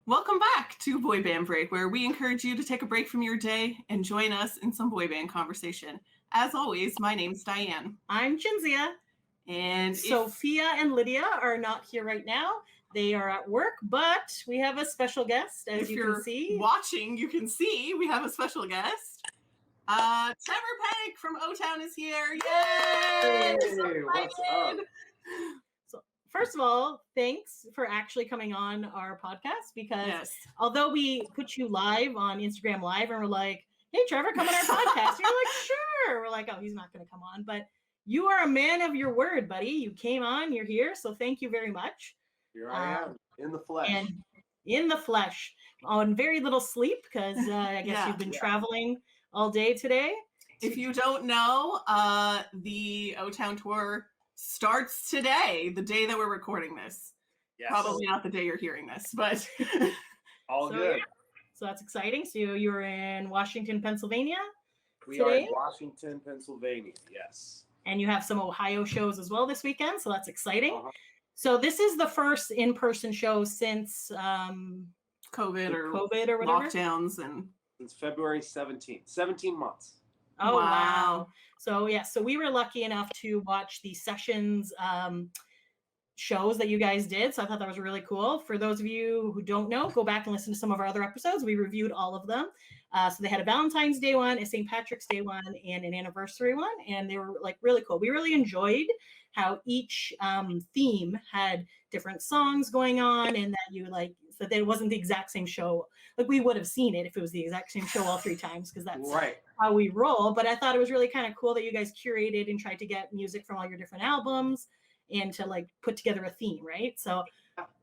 Welcome back to Boy Band Break, where we encourage you to take a break from your day and join us in some boy band conversation. As always, my name's Diane. I'm Jinzia. And Sophia and Lydia are not here right now. They are at work, but we have a special guest, as you can see. If you're watching, you can see we have a special guest. Trevor Penick from O-Town is here. Yay! Hey, what's up? So, first of all, thanks for actually coming on our podcast, because although we put you live on Instagram Live and we're like, hey, Trevor, come on our podcast. You're like, sure. We're like, oh, he's not going to come on. But you are a man of your word, buddy. You came on, you're here. So thank you very much. Here I am, in the flesh. And in the flesh, on very little sleep, because I guess you've been traveling all day today. If you don't know, the O-Town tour starts today, the day that we're recording this. Yes. Probably not the day you're hearing this, but all good. Yeah. So that's exciting. So you're in Washington, Pennsylvania today? Are in Washington, Pennsylvania, yes. And you have some Ohio shows as well this weekend, so that's exciting. So this is the first in-person show since COVID or whatever. Lockdowns and since February 17th. 17 months. Oh, wow. So we were lucky enough to watch the Sessions shows that you guys did. So I thought that was really cool. For those of you who don't know, go back and listen to some of our other episodes. We reviewed all of them. So they had a Valentine's Day one, a St. Patrick's Day one, and an anniversary one. And they were like really cool. We really enjoyed how each theme had different songs going on, and that you so that it wasn't the exact same show. Like we would have seen it if it was the exact same show all three times, because that's how we roll. But I thought it was really kind of cool that you guys curated and tried to get music from all your different albums and to put together a theme, right? So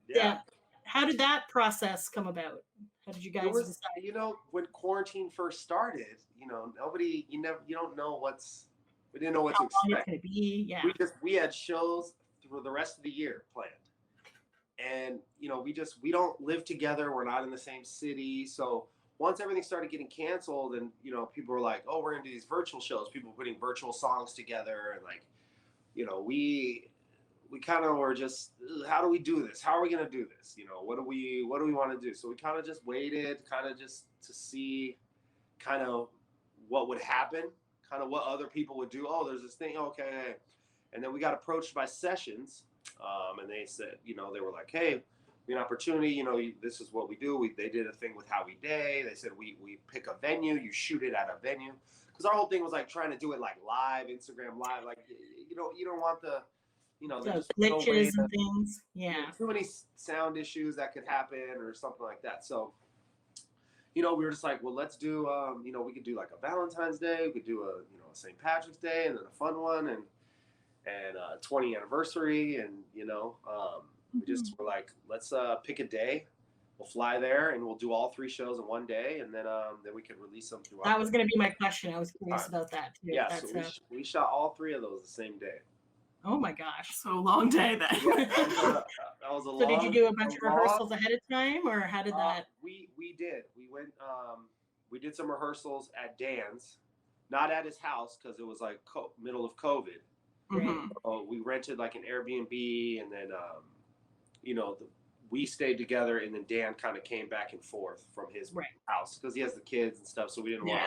yeah. How did that process come about? How did you guys decide? When quarantine first started, you don't know we didn't know what to expect. It's gonna be, We had shows through the rest of the year planned. And we don't live together, we're not in the same city. So once everything started getting canceled and people were like, oh, we're gonna do these virtual shows, people putting virtual songs together, and we kind of were just, how do we do this? How are we going to do this? What do we want to do? So we kind of just waited, kind of just to see kind of what would happen, kind of what other people would do. Oh, there's this thing. Okay. And then we got approached by Sessions, and they said, they were like, hey, an opportunity, this is what we do. They did a thing with Howie Day. They said, we pick a venue, you shoot it at a venue. Because our whole thing was trying to do it live, Instagram live. You don't want the, there's glitches and things. Yeah. Too many sound issues that could happen or something like that. So, we were just like, well, let's do, we could do a Valentine's Day. We could do a St. Patrick's Day, and then a fun one, and 20th anniversary. And, we just were like, let's pick a day. We'll fly there and we'll do all three shows in one day. And then we could release them throughout. That was going to be my question. I was curious about that too. Yeah. So we shot all three of those the same day. Oh my gosh. So long day then. That was a long. So did you do a bunch of rehearsals ahead of time, or how did that? We did. We went, we did some rehearsals at Dan's, not at his house, because it was middle of COVID. Mm-hmm. We rented an Airbnb, and then, we stayed together, and then Dan kind of came back and forth from his house because he has the kids and stuff. So we didn't want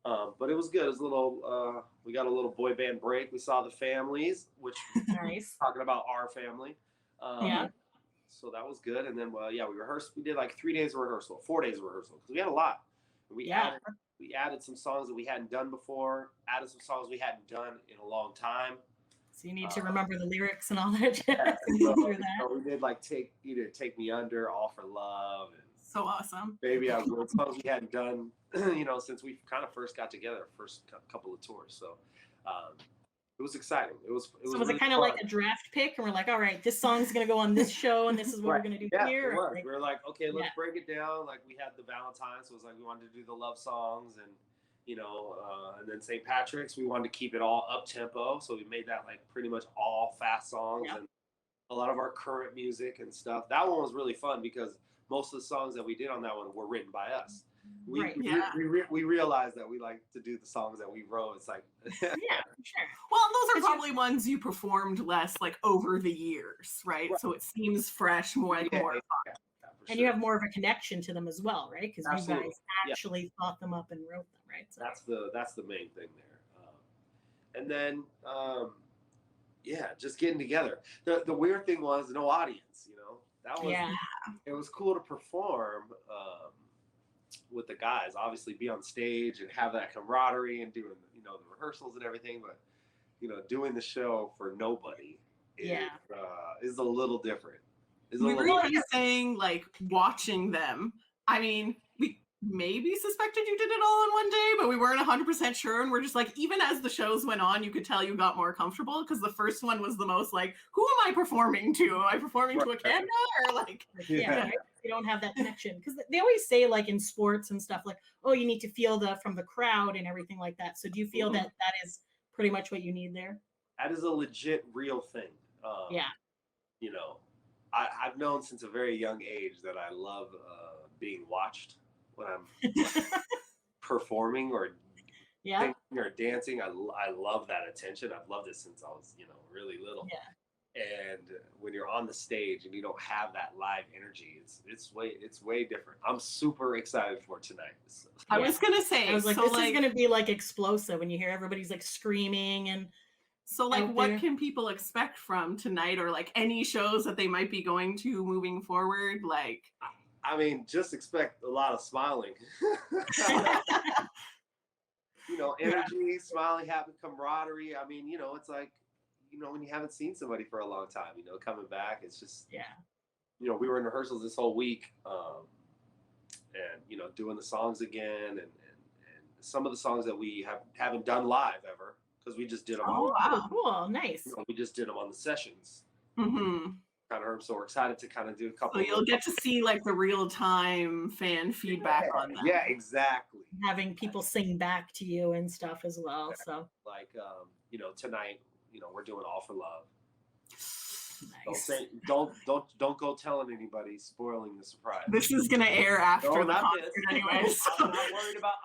to. But it was good. It was a little, we got a little boy band break. We saw the families, which nice. Talking about our family. So that was good. And then, we rehearsed. We did 3 days of rehearsal, 4 days of rehearsal, because we had a lot. We added some songs that we hadn't done before, added some songs we hadn't done in a long time. So you need to remember the lyrics and all that. So we did Take Me Under, All for Love. And so awesome. Baby I Will, songs we hadn't done, since we kind of first got together, first couple of tours. So it was exciting. It was it kind of like a draft pick, and we're like, all right, this song's going to go on this show, and this is what we're going to do here? It was. We were like, okay, let's break it down. We had the Valentine's, so it was we wanted to do the love songs, and and then St. Patrick's, we wanted to keep it all up tempo, so we made that pretty much all fast songs and a lot of our current music and stuff. That one was really fun because most of the songs that we did on that one were written by us. We realized that we like to do the songs that we wrote. It's sure. Well, those are probably ones you performed less over the years, right? So it seems fresh, more fun. Yeah, And you have more of a connection to them as well, right? Because you guys actually thought them up and wrote them, right? So that's the main thing there. And then just getting together. The weird thing was no audience. That was it was cool to perform with the guys. Obviously, be on stage and have that camaraderie and doing the rehearsals and everything. But doing the show for nobody is a little different. We were even saying, like, watching them. I mean, we maybe suspected you did it all in one day, but we weren't 100% sure. And we're just like, even as the shows went on, you could tell you got more comfortable, because the first one was the most like, who am I performing to? Am I performing to a camera? Or like, right? You don't have that connection. Because they always say, like, in sports and stuff, like, oh, you need to feel from the crowd and everything like that. So do you feel that is pretty much what you need there? That is a legit real thing. I've known since a very young age that I love being watched when I'm performing or singing or dancing. I love that attention. I've loved it since I was really little. And when you're on the stage and you don't have that live energy, it's way different. I'm super excited for tonight. So. I was gonna say, I was like, this is gonna be like explosive when you hear everybody's like screaming and. So, like, what can people expect from tonight, or like any shows that they might be going to moving forward? Like, I mean, just expect a lot of smiling. Energy, smiling, happy camaraderie. I mean, it's like, when you haven't seen somebody for a long time, coming back, it's just, we were in rehearsals this whole week, and, doing the songs again, and some of the songs that we haven't done live ever. Because we just did them. Oh, wow. Cool. Nice. We just did them on the sessions. Mm-hmm. So we're excited to kind of do a couple. So you'll get to see like the real-time fan feedback on them. Yeah, exactly. Having people sing back to you and stuff as well. So like, tonight, we're doing All for Love. Nice. Don't go telling anybody, spoiling the surprise. This is gonna air after the concert anyway. So. I'm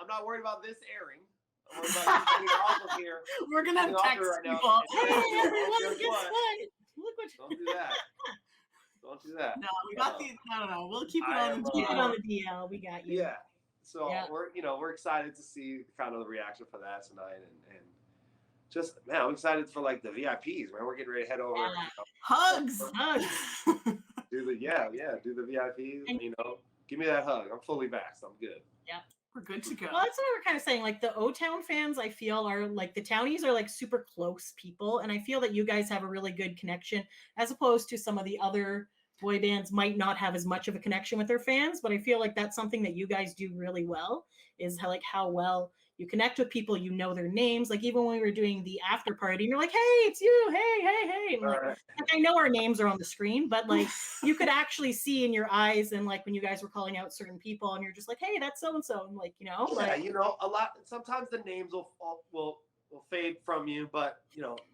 not worried about this airing. We're gonna have text people. Hey, everyone, guess what? Look what Don't do that. Don't do that. No, we got these. No. We'll keep it on the DL. Keep it on the DL. We got you. Yeah. So we're excited to see kind of the reaction for that tonight, and just I'm excited for like the VIPs. Man, we're getting ready to head over. Hugs. Do the VIPs. And, give me that hug. I'm fully vaxxed. I'm good. Yeah. We're good to go. Well, that's what we're kind of saying. Like the O-Town fans, I feel are like the townies are like super close people. And I feel that you guys have a really good connection as opposed to some of the other boy bands might not have as much of a connection with their fans. But I feel like that's something that you guys do really well is how well you connect with people, their names. Like even when we were doing the after party, and you're like, hey, it's you. Hey. And like I know our names are on the screen, but like you could actually see in your eyes and like when you guys were calling out certain people and you're just like, hey, that's so-and-so. And like, a lot, sometimes the names will fade from you, but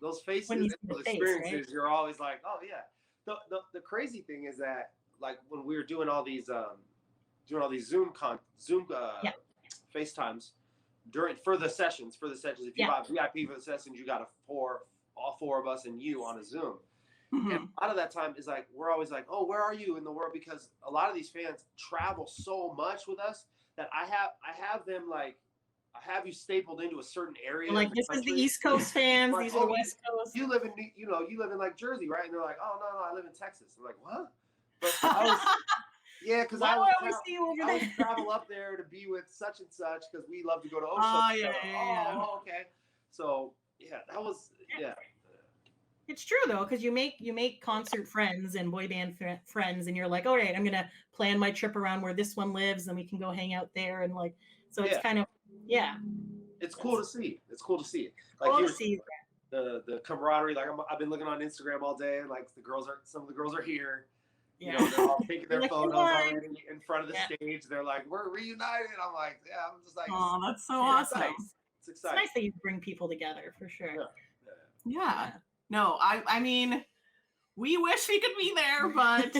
those faces and those experiences, right? You're always like, oh yeah. The crazy thing is that like when we were doing all these Zoom FaceTimes, for the sessions, if you buy VIP for the sessions, you got all four of us and you on a Zoom. Mm-hmm. And a lot of that time is like, we're always like, oh, where are you in the world? Because a lot of these fans travel so much with us that I have them like, I have you stapled into a certain area. Like this is the East Coast fans. Like, these are the West Coast. You live in like Jersey, right? And they're like, oh no, I live in Texas. I'm like, what? But I was, because I would travel up there to be with such and such because we love to go to Ocean. Oh, okay. So that was It's true though, because you make concert friends and boy band friends, and you're like, all right, I'm gonna plan my trip around where this one lives, and we can go hang out there, and like, so it's kind of It's cool to see. It's cool to see it. Like cool to see the camaraderie. Like I've been looking on Instagram all day, and like some of the girls are here. Yeah. They're all taking their photos already in front of the stage. They're like, we're reunited. I'm like, I'm just like, oh, that's so awesome. It's exciting. It's nice that you bring people together for sure. Yeah. No, I mean, we wish we could be there, but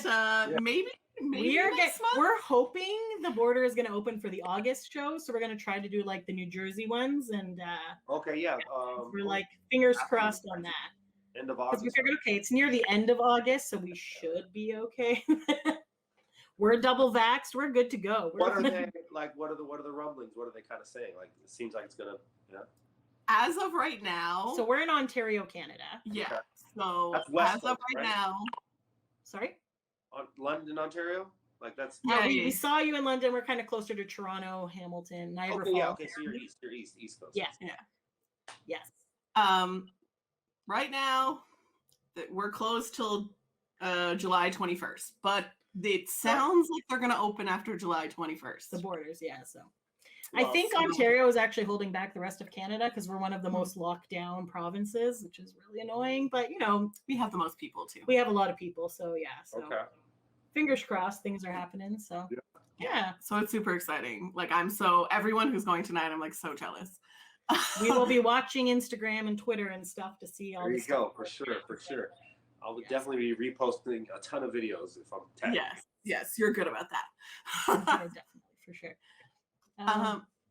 maybe we're hoping the border is going to open for the August show, so we're going to try to do like the New Jersey ones, and we're like fingers crossed on that. End of August. We figured, okay, it's near the end of August, so we should be okay. We're double vaxxed. We're good to go. What are they like? What are the rumblings? What are they kind of saying? Like, it seems like it's gonna. Yeah. As of right now. So we're in Ontario, Canada. Yeah. Okay. So That's West as of Coast, right right? now. Sorry? London, Ontario? Like that's. Yeah, we saw you in London. We're kind of closer to Toronto, Hamilton, Niagara Okay, Falls. yeah, okay, so you're East Coast. Yeah. Yeah. Yes. Right now, we're closed till July 21st, but it sounds like they're going to open after July 21st. The borders, yeah. So Well, I think Ontario is actually holding back the rest of Canada because we're one of the most locked down provinces, which is really annoying. But, you know, we have the most people too. We have a lot of people. So, yeah. So okay. Fingers crossed things are happening. So, yeah. So it's super exciting. Like, everyone who's going tonight, I'm like so jealous. We will be watching Instagram and Twitter and stuff to see all There you this go, for sure. I would definitely be reposting a ton of videos if I'm tagged. Yes, you're good about that. Definitely, for sure.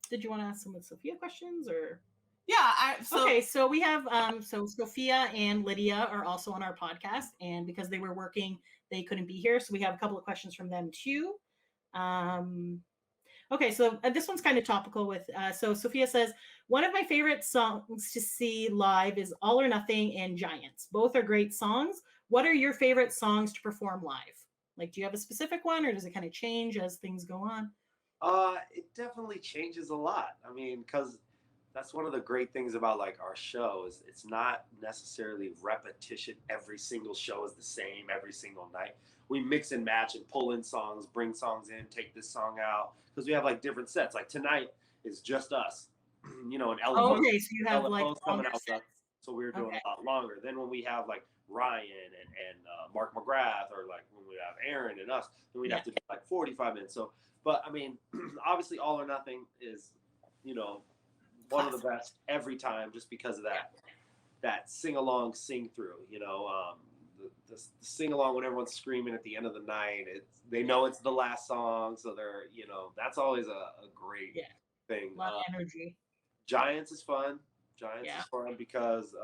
Did you want to ask some of Sophia questions or? Yeah. Okay, so we have so Sophia and Lydia are also on our podcast, and because they were working, they couldn't be here. So we have a couple of questions from them too. Okay, so this one's kind of topical with, so Sophia says, one of my favorite songs to see live is All or Nothing and Giants. Both are great songs. What are your favorite songs to perform live? Like, do you have a specific one or does it kind of change as things go on? It definitely changes a lot. I mean, because that's one of the great things about like our show is it's not necessarily repetition. Every single show is the same every single night. We mix and match and pull in songs, bring songs in, take this song out because we have like different sets. Like tonight is just us, you know, and Ella. Okay, so you have Ella like coming out, so we're doing a lot longer. Then when we have like Ryan and Mark McGrath, or like when we have Aaron and us, then we'd have to do like 45 minutes. So, but I mean, obviously, All or Nothing is, you know, one of the best every time, just because of that sing along, sing through. You know, the sing along when everyone's screaming at the end of the night. They know it's the last song, so they're, you know, that's always a great thing. A lot of energy. Giants is fun. Giants is fun because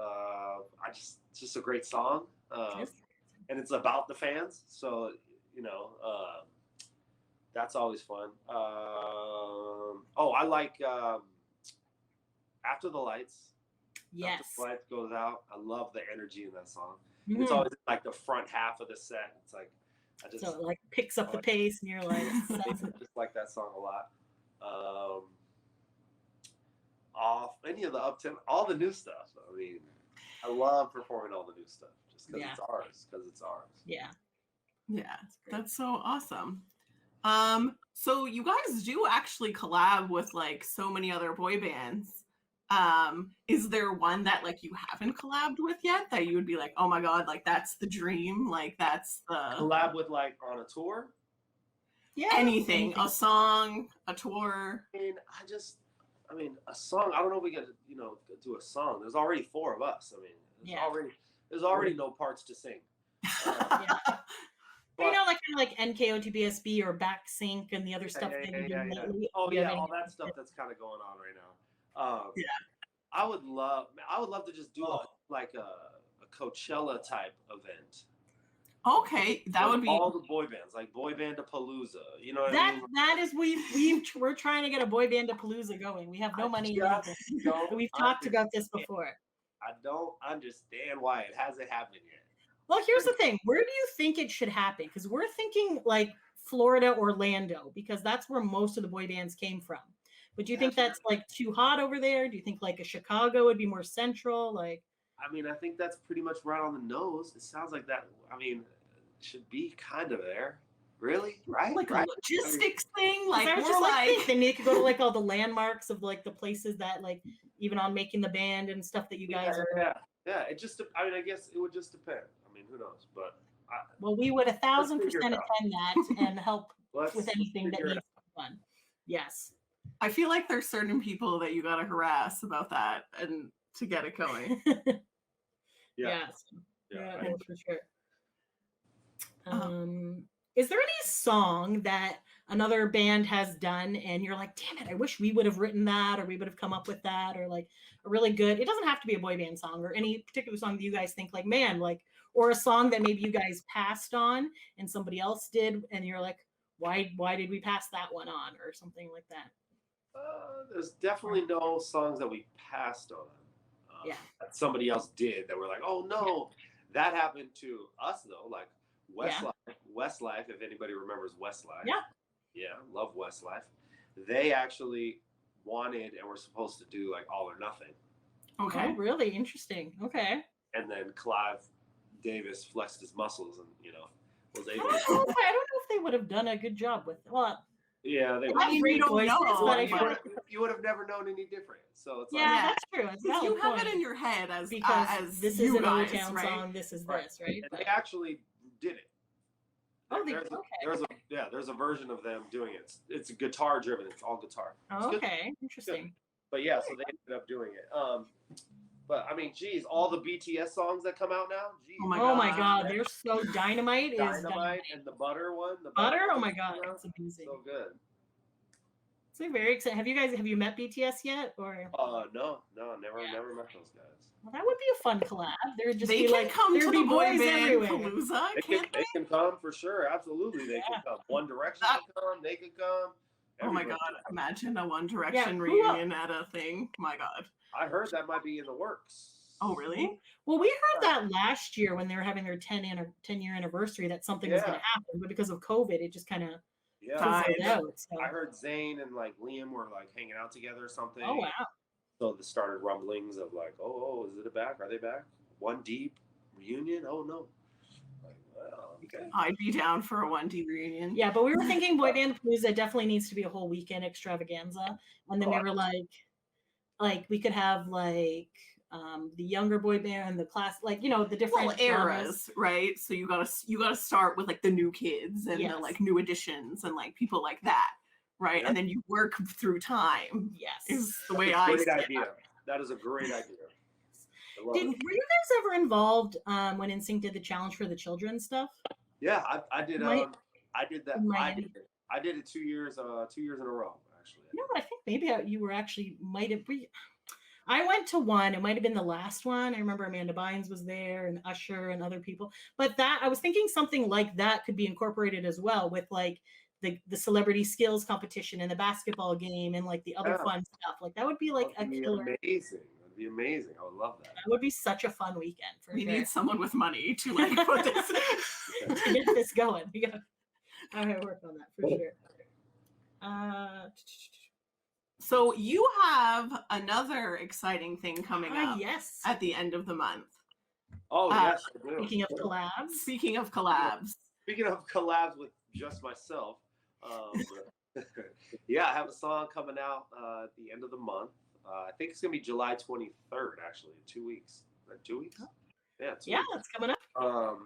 it's just a great song, and it's about the fans. So you know, that's always fun. I like After the Lights. Yes. After the Lights goes out. I love the energy in that song. Mm-hmm. It's always like the front half of the set. It's like so it like picks up the pace, and you're like, I just like that song a lot. Off any of the uptempo, all the new stuff. I mean, I love performing all the new stuff just because it's ours. Yeah, that's so awesome. So you guys do actually collab with like so many other boy bands. Is there one that like you haven't collabed with yet that you would be like, oh my god, like that's the dream, like that's the collab with, like on a tour? Yeah, anything, a song, a tour. I mean, a song. I don't know if we get to, you know, do a song. There's already 4 of us. I mean, there's already no parts to sing. But, you know, like NKOTBSB or Back Sync and the other stuff that you're doing lately. Oh yeah, all that stuff that's kind of going on right now. I would love to just do a Coachella type event. Okay, that would be all the boy bands, like Boy Band-a-Palooza. You know what I mean? That is we're trying to get a Boy Band-a-Palooza going. We have no money. We've talked about this before. I don't understand why it hasn't happened yet. Well, here's the thing. Where do you think it should happen? Because we're thinking like Florida, Orlando, because that's where most of the boy bands came from. But do you think that's like too hot over there? Do you think like a Chicago would be more central? Like, I mean, I think that's pretty much right on the nose. It sounds like that. I mean, it should be kind of there. Really? Right? Like a logistics thing? Like, I was just like then you could go to like all the landmarks of like the places that like even on Making the Band and stuff that you guys are. Yeah. It just, I mean, I guess it would just depend. I mean, who knows? But well, we would 1,000% attend that and help with anything that needs to be done. Yes. I feel like there's certain people that you gotta harass about that and to get it going. Yeah, for sure. Is there any song that another band has done and you're like, damn it, I wish we would have written that or we would have come up with that, or like a really good, it doesn't have to be a boy band song, or any particular song that you guys think like, man, like, or a song that maybe you guys passed on and somebody else did and you're like, why did we pass that one on or something like that? There's definitely no songs that we passed on. Yeah. That somebody else did that we're like, oh no, that happened to us though. Like Westlife, if anybody remembers Westlife. Yeah. Yeah, love Westlife. They actually wanted and were supposed to do like All or Nothing. Okay. Oh, really interesting. Okay. And then Clive Davis flexed his muscles and was I able don't to. know if they would have done a good job with it. Well, Yeah, they they would. have great don't voices, know, but I but- feel like You would have never known any different. So it's yeah, like, that's true. It's a Because valid you have point. it in your head as Because this you isn't a guys, Newtown right? song. This is Right. this, right? and But- they actually did it. Oh, they- There's a version of them doing it. It's guitar driven. It's all guitar. It's good. okay, interesting. But yeah, so they ended up doing it. But I mean, geez, all the BTS songs that come out now, geez, Oh my Oh my God. god, they're so dynamite. Is Dynamite and the Butter one, the butter. Oh one, my god, you know, it's amazing. so good. So very excited. Have you met BTS yet? Or No, never met those guys. well, that would be a fun collab. There would just They be can like come there'd to be the boy boys band everywhere. Palooza, can't They can come for sure. Absolutely, they can come. One Direction That- can come. They can come. Oh my Everybody God! can come. Imagine a One Direction who reunion at a thing. My God! I heard that might be in the works. Oh really? Well, we heard that last year when they were having their 10-year anniversary that something was going to happen, but because of COVID, it just kind of Yeah, Died. fizzled out. So. I heard Zayn and like Liam were like hanging out together or something. Oh wow! So there started rumblings of like, oh, is it back? Are they back? One Deep reunion? Oh no. Like, well, okay. I'd be down for a 1D reunion. Yeah, but we were thinking Boy Band Palooza definitely needs to be a whole weekend extravaganza, and then we were like we could have like the younger boy band, the class, like the different Well, eras, right? So you gotta start with like the new kids and Yes. the like new additions and like people like that, right? Yeah. And then you work through time. Yes. Is the way That's I a great see it. idea. That is a great idea. I love Were it. you guys ever involved when NSYNC did the challenge for the children stuff? Yeah, I did. Right. I did that. In Miami. I did it 2 years. 2 years in a row, actually. You know what? I think maybe you were actually might have. I went to one. It might have been the last one. I remember Amanda Bynes was there and Usher and other people. But that I was thinking something like that could be incorporated as well with like the celebrity skills competition and the basketball game and like the other Yeah. fun stuff. Like that would be like a That'd be killer. amazing. That'd be amazing. I would love that. That would be such a fun weekend for We sure. need someone with money to like put this. to get this going. We gotta work on that for sure. So you have another exciting thing coming up Yes. at the end of the month. Oh yes, I do. Speaking of collabs, Speaking of collabs, Speaking of collabs with just myself, yeah, I have a song coming out at the end of the month. I think it's gonna be July 23rd, actually, in 2 weeks. 2 weeks? Yeah, 2 yeah, weeks. that's coming up.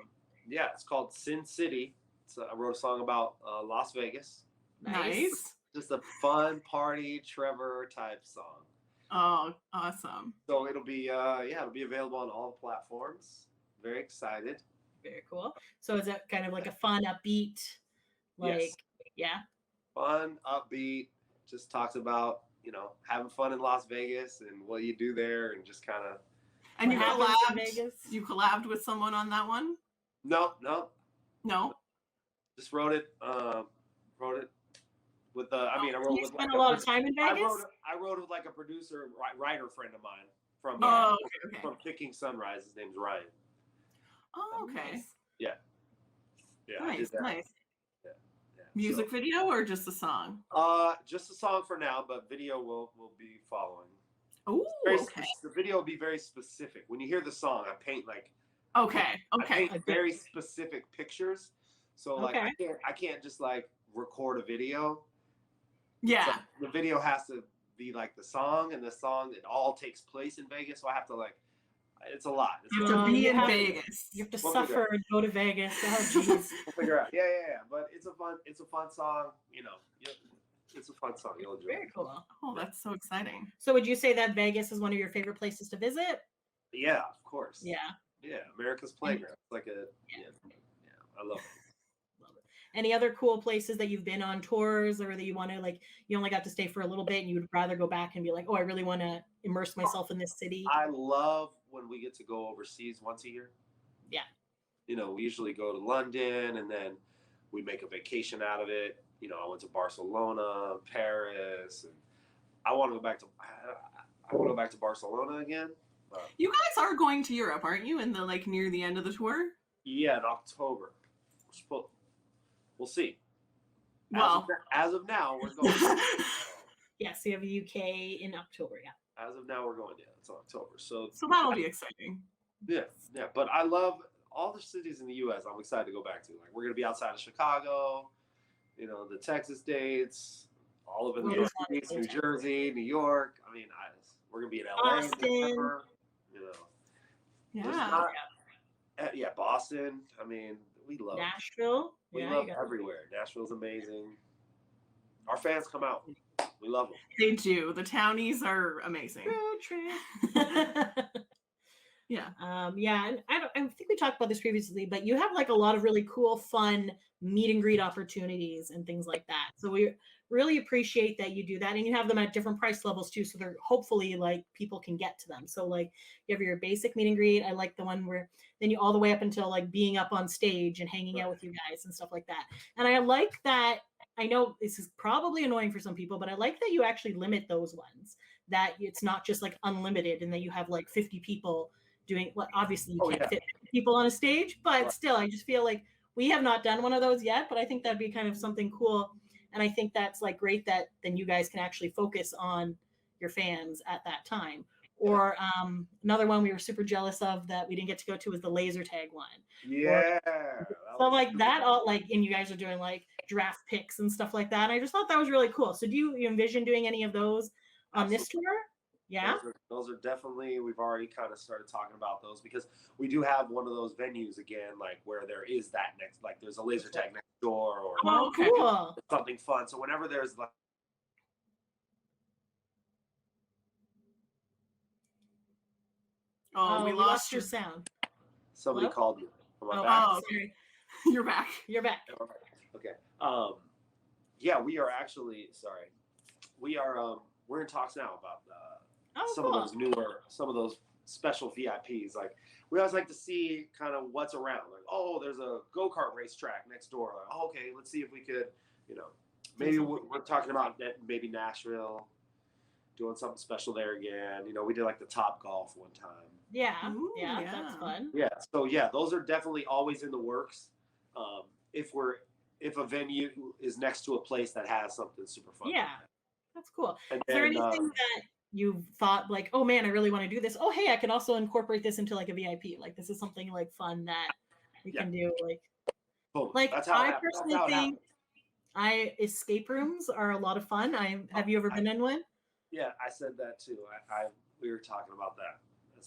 Yeah, it's called Sin City. I wrote a song about Las Vegas. nice. Just a fun party Trevor type song. Oh, awesome. So it'll be it'll be available on all platforms. Very excited. Very cool. So is that kind of like a fun, upbeat, like Yes. yeah, Fun, upbeat. Just talks about having fun in Las Vegas and what you do there, and just kind of. And What you happens in collabed. Vegas? You collabed with someone on that one? No, No. just wrote it. Wrote it with I mean, I wrote you with spent like a lot of time in Vegas. I wrote it with like a producer, writer friend of mine from Oh, okay. from Picking Sunrise. His name's Ryan. Oh, okay. Nice. Yeah, I did Nice, that. nice. Yeah. Music video or just a song? Just a song for now, but video will be following. Oh, Very okay. The video will be very specific. When you hear the song, I paint like Okay, I okay. paint very specific pictures. So like Okay. I can't just like record a video. Yeah. So the video has to be like the song, and the song it all takes place in Vegas. So I have to like, it's a lot. It's You a have lot. to be you in have- Vegas. You have to We'll suffer figure and go to Vegas. Oh jeez. We'll figure out. Yeah. But it's a fun song. It's a fun song. You'll enjoy Very it. cool. Oh, that's so exciting. So would you say that Vegas is one of your favorite places to visit? Yeah, of course. Yeah. Yeah, America's playground. It's like I love it. Love it. Any other cool places that you've been on tours or that you want to like, you only got to stay for a little bit and you would rather go back and be like, oh, I really want to immerse myself in this city? I love when we get to go overseas once a year. Yeah. We usually go to London and then we make a vacation out of it. You know, I went to Barcelona, Paris, and I want to go back to. I want to go back to Barcelona again. But You guys are going to Europe, aren't you? In the like near the end of the tour. yeah, in October. We'll see. Well, as of now, we're going. Yes, we have the UK in October. Yeah. As of now, we're going. Yeah, it's October. So that'll be exciting. yeah. But I love all the cities in the U.S. I'm excited to go back to. Like we're gonna be outside of Chicago, you know, the Texas states, all of it, Well, New Jersey, New York. I mean, we're gonna be in LA in December. You know, Yeah. Boston. I mean, we love Nashville. We love everywhere. Nashville's amazing. Our fans come out. We love them. They do. The townies are amazing. Road trip. Yeah. Yeah, and I think we talked about this previously, but you have like a lot of really cool, fun meet and greet opportunities and things like that. So we really appreciate that you do that, and you have them at different price levels too. So they're hopefully like people can get to them. So like you have your basic meet and greet. I like the one where then you all the way up until like being up on stage and hanging out with you guys and stuff like that. And I like that. I know this is probably annoying for some people, but I like that you actually limit those ones. That it's not just like unlimited, and that you have like 50 people doing. Well, obviously you can't fit 50 people on a stage, but still, I just feel like we have not done one of those yet. But I think that'd be kind of something cool, and I think that's like great that then you guys can actually focus on your fans at that time. Or another one we were super jealous of that we didn't get to go to was the laser tag one. Yeah. So like that, all like, and you guys are doing like draft picks and stuff like that. And I just thought that was really cool. So do you envision doing any of those on this tour? Yeah. Those are definitely, we've already kind of started talking about those because we do have one of those venues again, like where there is that next, like there's a laser tag next door or cool. something fun. So whenever there's like, we lost your sound. Somebody called me. Sorry. You're back. You're back. Okay. Yeah, we are actually, sorry. We're in talks now about some of those special VIPs. Like we always like to see kind of what's around. Like, oh, there's a go-kart racetrack next door. Like, oh, okay, let's see if we could, you know, maybe we're talking about maybe Nashville, doing something special there again. You know, we did like the Top Golf one time. Yeah, that's fun. Yeah, so yeah, those are definitely always in the works. If a venue is next to a place that has something super fun. Yeah, that's cool. Is there anything that you've thought like, oh man, I really want to do this? Oh, hey, I can also incorporate this into like a VIP. Like this is something like fun that we can do. Like, totally. I personally think escape rooms are a lot of fun. Have you ever been in one? Yeah, I said that too. We were talking about that.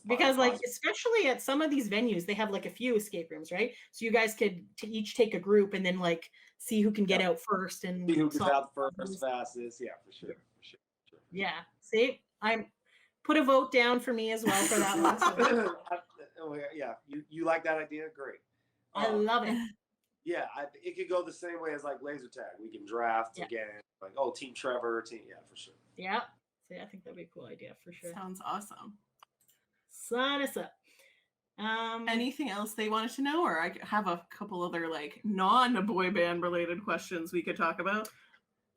Because like especially at some of these venues they have like a few escape rooms, right? So you guys could each take a group and then like see who can get out first and see who gets out first, fastest. Yeah, for sure. Yeah, see, I'm put a vote down for me as well for that one. So. Yeah, you like that idea? Great. I love it. Yeah, it could go the same way as like laser tag. We can draft again, like Team Trevor, for sure. Yeah, see, I think that'd be a cool idea for sure. Sounds awesome. Sign us up. Anything else they wanted to know, or I have a couple other like non-boy band related questions we could talk about.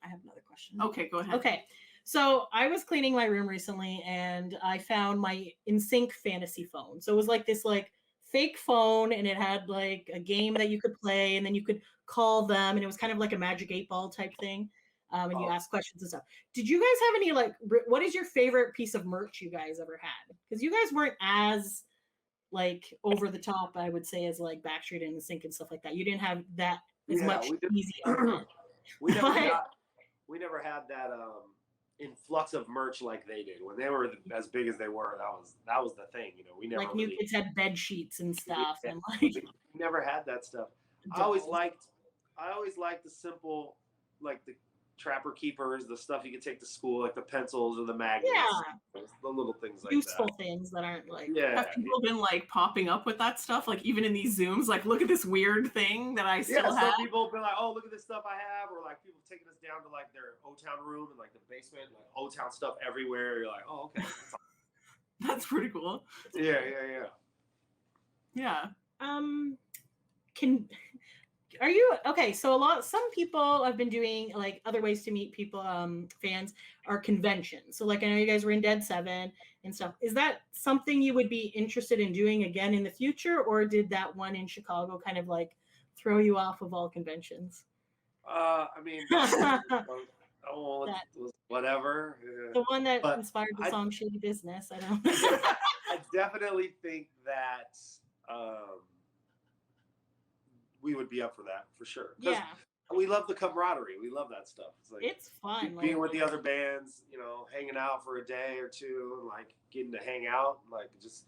I have another question. Okay, go ahead. Okay, so I was cleaning my room recently and I found my NSYNC fantasy phone. So it was like this like fake phone, and it had like a game that you could play, and then you could call them, and it was kind of like a Magic 8-Ball type thing. And you ask questions and stuff. Did you guys have any like? What is your favorite piece of merch you guys ever had? Because you guys weren't as like over the top, I would say, as like Backstreet and NSYNC and stuff like that. You didn't have that as much easy. We never had that influx of merch like they did when they were as big as they were. That was the thing, you know. We never like New Kids had bed sheets and stuff, and like we never had that stuff. I always liked the simple, like the Trapper Keepers, the stuff you could take to school, like the pencils or the magnets, the little things like useful that. things that aren't like. Have people been like popping up with that stuff? Like even in these Zooms, like look at this weird thing that I still have. Some people have been like, oh, look at this stuff I have, or like people taking us down to like their O-Town room and like the basement, like O-Town stuff everywhere. You're like, oh, okay. That's pretty cool. Yeah. Can Are you okay? So some people have been doing like other ways to meet people, fans are conventions. So like I know you guys were in Dead Seven and stuff. Is that something you would be interested in doing again in the future, or did that one in Chicago kind of like throw you off of all conventions? I mean, That oh, it was whatever. the one that But inspired the I, song "Shady Business." I don't. I definitely think that we would be up for that for sure. Because Yeah, we love the camaraderie. We love that stuff. It's like it's fun. being Like, with the other bands, you know, hanging out for a day or two, and like getting to hang out, like just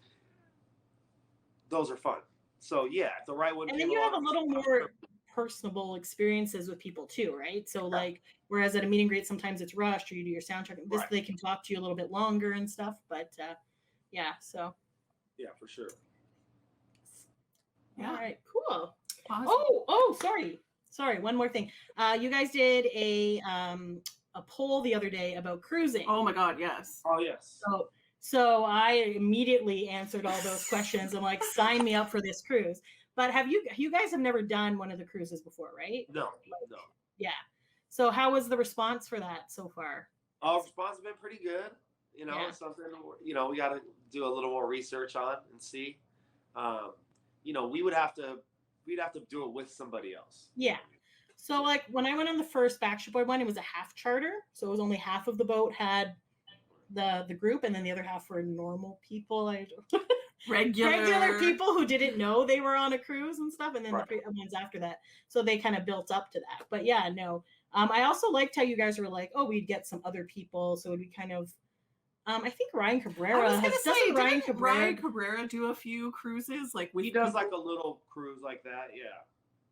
those are fun. So yeah, if the right one and came then you have a along, little more personable experiences with people too, right? So like, whereas at a meet and greet sometimes it's rushed or you do your sound check, this right. they can talk to you a little bit longer and stuff. But yeah, so Yeah, for sure. all right, cool. Awesome. Oh, sorry. One more thing. You guys did a poll the other day about cruising. Oh my God, yes. Oh yes. So I immediately answered all those questions. I'm like, sign me up for this cruise. But you guys have never done one of the cruises before, right? No. Yeah. So how was the response for that so far? Our response has been pretty good. You know, Yeah. it's something we got to do a little more research on and see. We'd have to do it with somebody else. Yeah. So like when I went on the first Backstreet Boy one, it was a half charter. So it was only half of the boat had the group, and then the other half were normal people. Regular people who didn't know they were on a cruise and stuff, and then Right. the ones after that. So they kind of built up to that. But yeah, no. I also liked how you guys were like, oh, we'd get some other people, so it'd be kind of. I think Ryan Cabrera didn't Ryan Cabrera do a few cruises? Like he does like a little cruise like that. Yeah.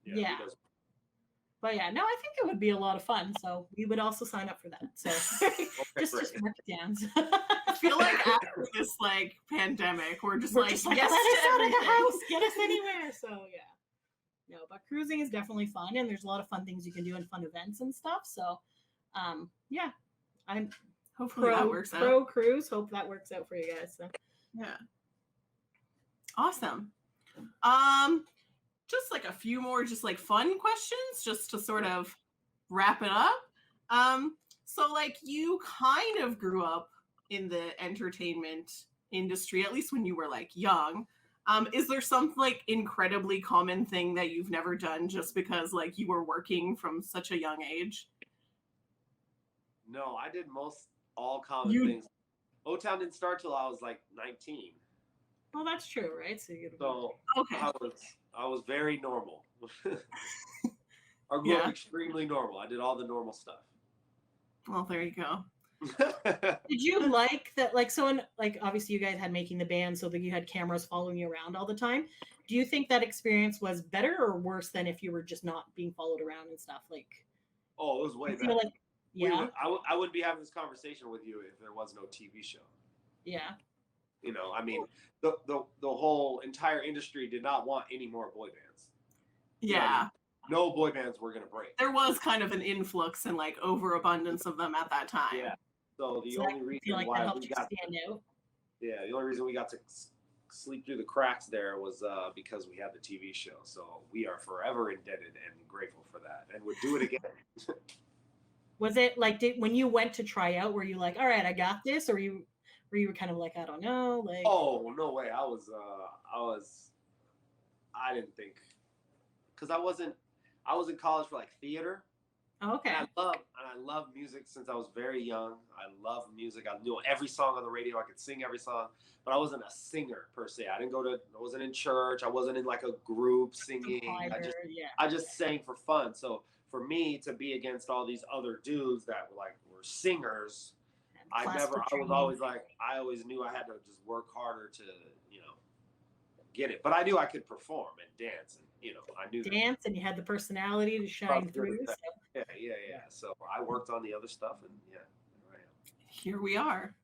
Yeah. He does. But yeah, no, I think it would be a lot of fun. So we would also sign up for that. So just mark it down. I feel like after this like pandemic, we're just like yes, let us out of the house, get us anywhere. So yeah. No, but cruising is definitely fun, and there's a lot of fun things you can do and fun events and stuff. So yeah. I'm hopefully that works out. Pro cruise. Hope that works out for you guys. So yeah. Awesome. Just like a few more just like fun questions just to sort of wrap it up. So like you kind of grew up in the entertainment industry, at least when you were like young. Is there some like incredibly common thing that you've never done just because like you were working from such a young age? No, I did all common things. O-Town didn't start till I was like 19. Well, that's true, right? So okay. I was very normal. I grew up extremely normal. I did all the normal stuff. Well, there you go. Did you like that? Like, so in, like, obviously you guys had making the band, so that you had cameras following you around all the time. Do you think that experience was better or worse than if you were just not being followed around and stuff? Like, oh, it was way better. Like, yeah. I wouldn't be having this conversation with you if there was no TV show. Yeah. You know, I mean, the whole entire industry did not want any more boy bands. Yeah. You know, I mean, no boy bands were going to break. There was kind of an influx and like overabundance of them at that time. Yeah. So the only reason like why that we got stand out. Yeah, the only reason we got to sleep through the cracks there was because we had the TV show. So we are forever indebted and grateful for that, and would do it again. Was it like when you went to try out? Were you like, all right, I got this, or you were kind of like, I don't know, like? Oh no way! I didn't think, because I was in college for like theater. Oh, okay. And I love music since I was very young. I love music. I knew every song on the radio. I could sing every song, but I wasn't a singer per se. I wasn't in church. I wasn't in like a group singing. I just sang for fun. So for me to be against all these other dudes that were singers, I always knew I had to just work harder to, get it. But I knew I could perform and dance, and I knew and you had the personality to shine through. So. Yeah. So I worked on the other stuff, and here we are.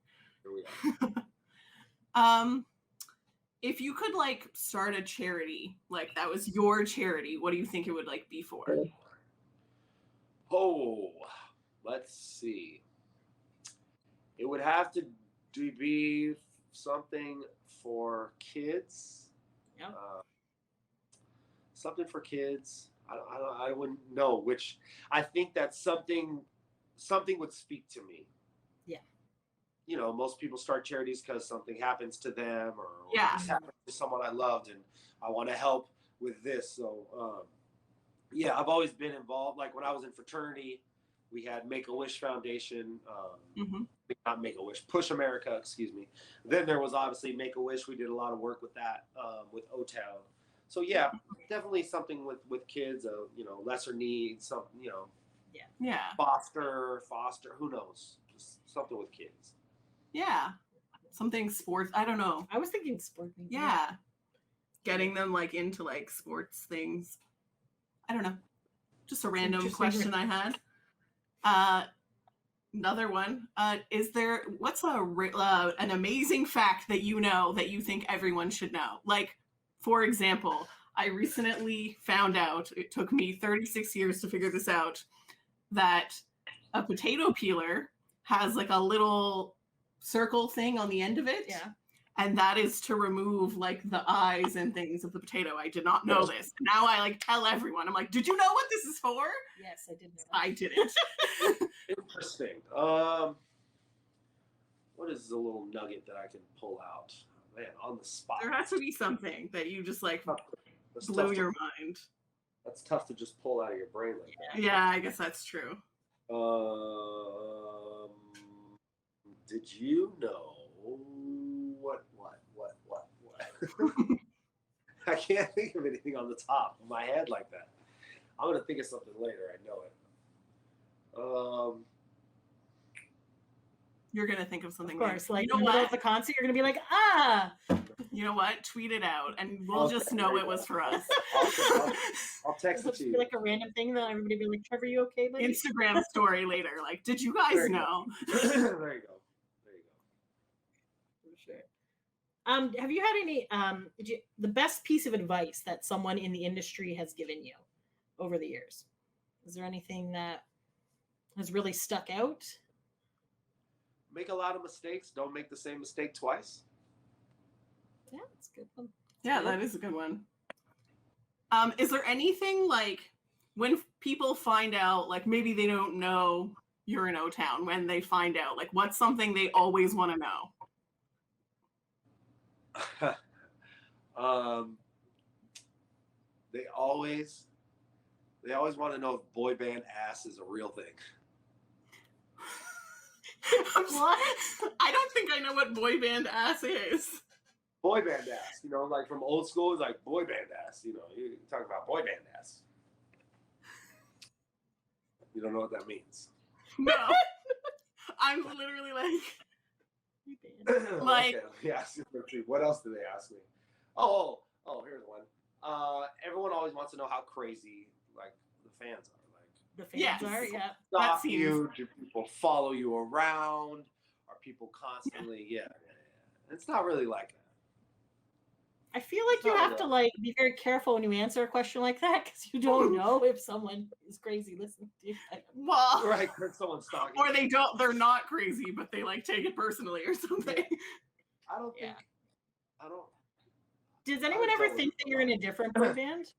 If you could like start a charity, like that was your charity, what do you think it would like be for? Oh, let's see. It would have to be something for kids. Yep. something for kids. I wouldn't know which. I think that something would speak to me. Yeah. You know, most people start charities because something happens to them, or Yeah. this happened to someone I loved, and I want to help with this. So, yeah, I've always been involved. Like when I was in fraternity, we had Make-A-Wish Foundation. Not Make-A-Wish, Push America, excuse me. Then there was obviously Make-A-Wish. We did a lot of work with that, with O-Town. So yeah, definitely something with kids, you know, lesser needs, something, you know, Yeah. foster, who knows, just something with kids. Yeah. Something sports. I don't know. I was thinking sport. Maybe. Yeah. Getting them like into like sports things. I don't know. Just a random Interesting. question I had. Another one. What's an amazing fact that you know that you think everyone should know? Like, for example, I recently found out, it took me 36 years to figure this out, that a potato peeler has like a little circle thing on the end of it. Yeah. And that is to remove like the eyes and things of the potato. I did not know this. Now I like tell everyone. I'm like, did you know what this is for? Yes, I did know that. I didn't. Interesting. What is the little nugget that I can pull out? Man, on the spot. There has to be something that you just like That's blew tough your mind. That's tough to just pull out of your brain like that. Yeah, I guess that's true. Did you know what? I can't think of anything on the top of my head like that. I'm gonna think of something later. I know it. You're gonna think of something. Of course, like you know in the middle what? of the concert, you're gonna be like, ah. You know what? Tweet it out, and we'll Okay, just know it was for us. I'll text It'll it just to be you. like a random thing that everybody be like, Trevor, you okay, buddy? Instagram story later. Like, did you guys There you know? There you go. For sure. Have you had any the best piece of advice that someone in the industry has given you over the years? Is there anything that has really stuck out? Make a lot of mistakes. Don't make the same mistake twice. Yeah, that's a good one. Yeah, that is a good one. Is there anything like when people find out, like maybe they don't know you're in O-Town, when they find out, like what's something they always want to know? They always want to know if boy band ass is a real thing. What? I don't think I know what boy band ass is. Boy band ass, you know, like from old school, it's like boy band ass. You know, you talk about boy band ass. You don't know what that means. No. I'm literally like, Okay, yeah. What else do they ask me? Oh, here's one. Everyone always wants to know how crazy like the fans are. Like The fans Yes. are, yeah. stop seems- you? Do people follow you around? Are people constantly? Yeah. It's not really like that. I feel like you have to like be very careful when you answer a question like that because you don't know if someone is crazy listening to you. well, Right, when someone's talking. or they're not crazy, but they like take it personally or something. I don't think. Yeah. I don't. Does anyone ever think that you're in a different boy band?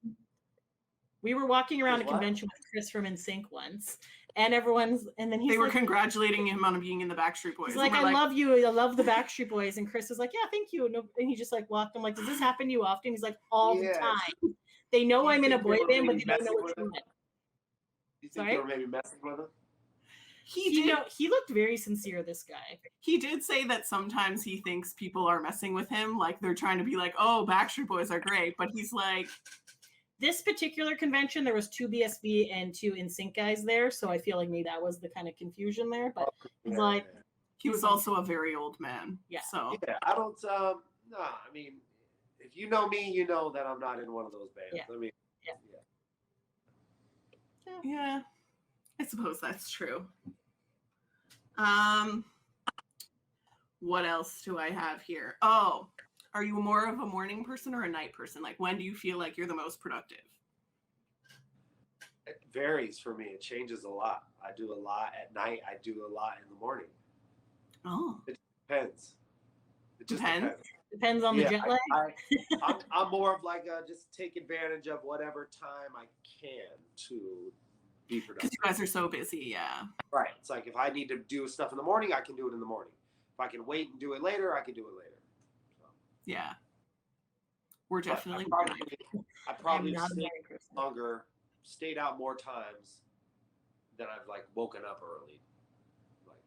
We were walking around a What? convention with Chris from NSYNC once, and then he's They were like, congratulating him on being in the Backstreet Boys. he's like, and I we're love you. I love the Backstreet Boys. And Chris was like, yeah, thank you. And he just like walked. I'm like, does this happen to you often? He's like, all Yes. the time. They know Do you I'm in a think boy they were band, but maybe they don't know messing which with one. Do you think Sorry? they were maybe messing with him? He looked very sincere, this guy. He did say that sometimes he thinks people are messing with him, like they're trying to be like, oh, Backstreet Boys are great, but he's like, This particular convention, there was 2 BSB and 2 NSYNC guys there, so I feel like maybe that was the kind of confusion there. But he's like, he was also a very old man. Yeah. So Yeah, I don't. No, I mean, if you know me, you know that I'm not in one of those bands. Yeah. I mean, yeah, I suppose that's true. What else do I have here? Oh, are you more of a morning person or a night person? Like, when do you feel like you're the most productive? it varies for me. It changes a lot. I do a lot at night. I do a lot in the morning. Oh, Depends. It just Depends? depends. Depends on the jet lag. I'm more of like just take advantage of whatever time I can to be productive. Because you guys are so busy, yeah. Right. It's like if I need to do stuff in the morning, I can do it in the morning. If I can wait and do it later, I can do it later. So. Yeah. We're definitely. I probably stayed out more times than I've like woken up early. Like,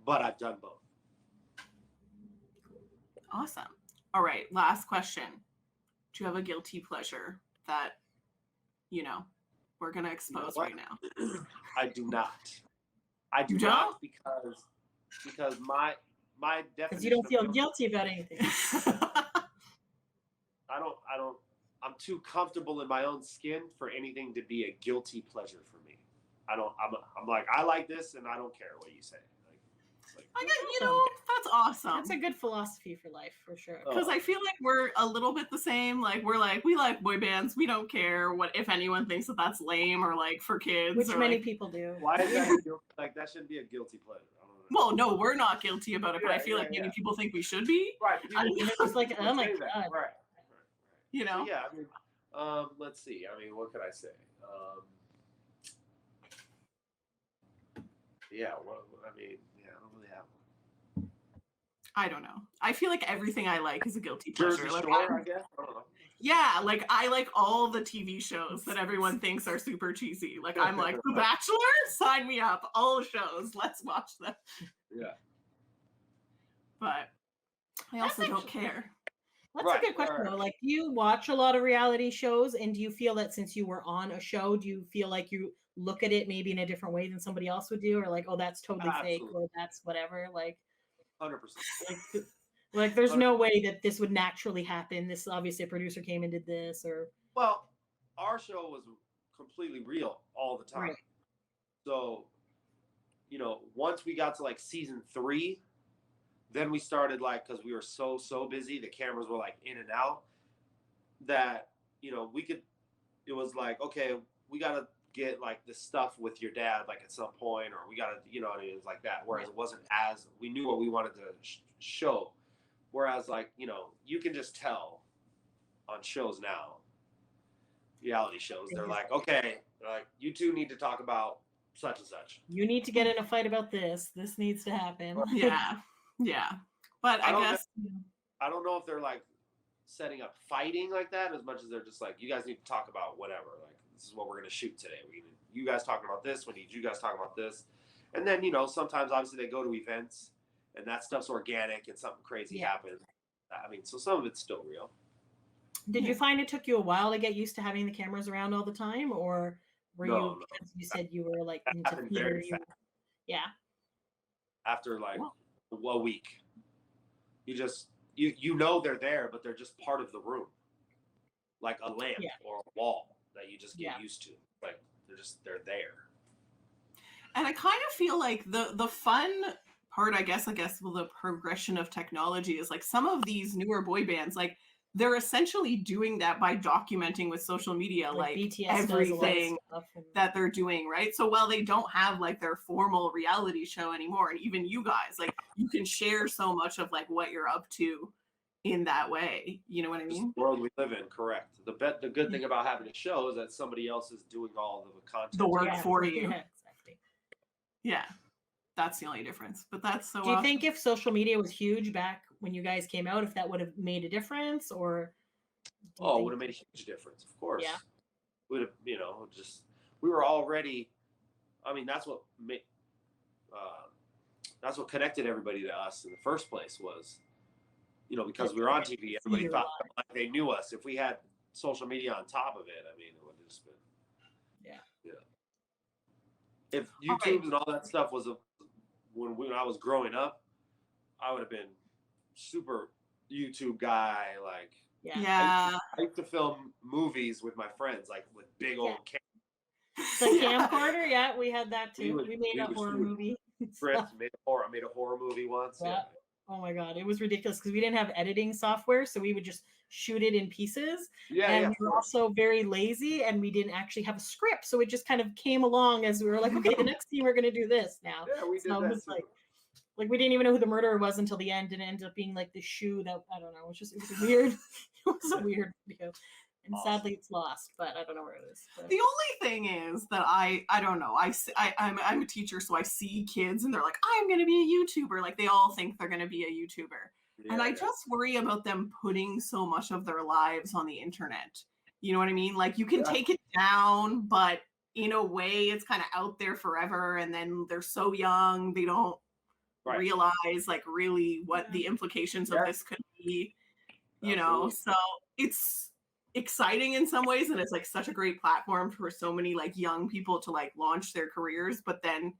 but I've done both. Awesome. All right. Last question. Do you have a guilty pleasure that, we're going to expose right now? I do not. I do not because my definition. Because you don't feel guilty about anything. I'm too comfortable in my own skin for anything to be a guilty pleasure for me. I'm like, I like this and I don't care what you say. That's awesome. That's a good philosophy for life, for sure. Because I feel like we're a little bit the same. Like, we like boy bands. We don't care what if anyone thinks that that's lame or like for kids. Which many people do. Why is that like that shouldn't be a guilty pleasure? I don't know. Well, no, we're not guilty about it, but I feel like many people think we should be. Right. It's just like, oh my God. Right. So, yeah. I mean, let's see. I mean, what could I say? I don't really have one. I don't know. I feel like everything I like is a guilty pleasure. Jersey Like, Shore, I guess. I don't know. Yeah, like I like all the TV shows that everyone thinks are super cheesy. Like I'm like, The Bachelor, sign me up. All the shows, let's watch them. Yeah. But I also don't care. That's a good question though. Like, do you watch a lot of reality shows, and do you feel that since you were on a show, do you feel like you look at it maybe in a different way than somebody else would do, or like, oh, that's totally fake, or that's whatever? Like, 100%. Like there's no way that this would naturally happen. This obviously a producer came and did this, or well, our show was completely real all the time. Right. So, once we got to like season 3, then we started like, because we were so busy, the cameras were like in and out, that it was like, okay, we gotta get like this stuff with your dad like at some point, or we gotta, it was like that. Whereas it wasn't as, we knew what we wanted to show. Whereas like, you can just tell on shows now, reality shows, they're like, okay, like you two need to talk about such and such. You need to get in a fight about this. This needs to happen. Yeah. But I guess I don't know if they're like setting up fighting like that as much as they're just like, you guys need to talk about whatever. Like, this is what we're going to shoot today. You guys talking about this. We need you guys talking about this. And then, sometimes obviously they go to events and that stuff's organic and something crazy happens. I mean, so some of it's still real. Did you find it took you a while to get used to having the cameras around all the time, or were you, because you said you were like into theater? Yeah. After like a week, you just, they're there, but they're just part of the room. Like a lamp or a wall that you just get used to. Like they're there. And I kind of feel like the fun part, I guess, the progression of technology is like some of these newer boy bands, like they're essentially doing that by documenting with social media, like BTS everything that they're doing, right? So while they don't have like their formal reality show anymore, and even you guys, like you can share so much of like what you're up to in that way. You know what I mean? The world we live in, correct. The good thing about having a show is that somebody else is doing all the content. The work for you. Yeah, exactly. Yeah. That's the only difference. But that's so Do you think if social media was huge back when you guys came out, if that would have made a difference, or it would have made a huge difference, of course. Yeah. Would have, we were already, I mean, that's what connected everybody to us in the first place was, because we were on TV, everybody thought like they knew us. If we had social media on top of it, I mean, it would have just been. Yeah. If YouTube and all that stuff was when I was growing up, I would have been super YouTube guy. Like, I used to film movies with my friends, like with big old cameras. The camcorder, we had that too. We made a horror movie. I made a horror movie once. Yeah. Oh my God, it was ridiculous because we didn't have editing software, so we would just shoot it in pieces. And we were also very lazy, and we didn't actually have a script, so it just kind of came along as we were like, okay, the next scene we're going to do this now. Yeah, we did that. like we didn't even know who the murderer was until the end, and it ended up being like the shoe that I don't know. It was weird. It was a weird video, and sadly it's lost. But I don't know where it is. But. The only thing is that I don't know. I'm a teacher, so I see kids and they're like, I'm gonna be a YouTuber. Like they all think they're gonna be a YouTuber, and I just worry about them putting so much of their lives on the internet. You know what I mean? Like you can take it down, but in a way, it's kind of out there forever. And then they're so young, they don't realize like really what the implications of this could be. You know, so it's exciting in some ways, and it's like such a great platform for so many like young people to like launch their careers. But then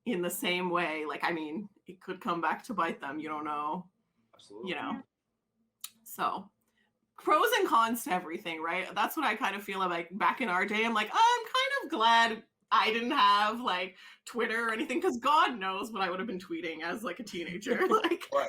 in the same way, like I mean, it could come back to bite them. You don't know. Absolutely. You know. So pros and cons to everything, right? That's what I kind of feel like back in our day. I'm like, I'm kind of glad I didn't have like Twitter or anything, because God knows what I would have been tweeting as like a teenager. Like, Yeah,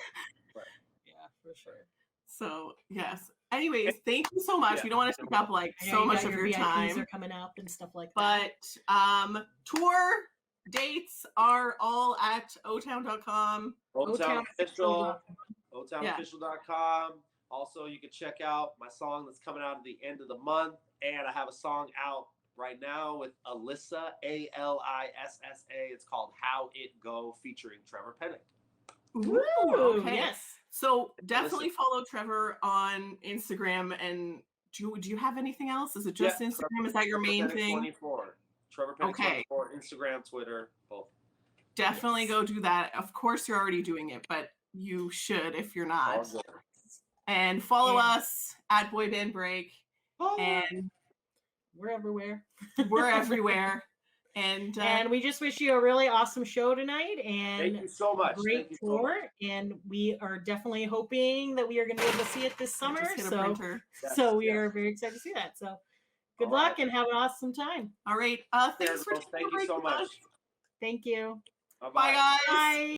for sure. So yes. Anyways, thank you so much. We don't want to take up like so much of your VIPs time. are coming up and stuff like that. But tour dates are all at otown.com. otownofficial.com. Also, you can check out my song that's coming out at the end of the month, and I have a song out right now with Alyssa, Alissa. It's called How It Go, featuring Trevor Penick. Ooh, okay. Yes. So definitely follow Trevor on Instagram. And do you have anything else? Is it just Instagram? Trevor, is that your main thing? 24. Trevor Penick 24, Instagram, Twitter, both. Definitely go do that. Of course, you're already doing it, but you should if you're not. And follow us at Boy Band Break. And we're everywhere. We're everywhere. And we just wish you a really awesome show tonight. And thank you so much. Great tour. And we are definitely hoping that we are going to be able to see it this summer. So we are very excited to see that. So good luck and have an awesome time. All right. Thanks for thank you so much. Thank you. Bye-bye. Bye, guys. Bye.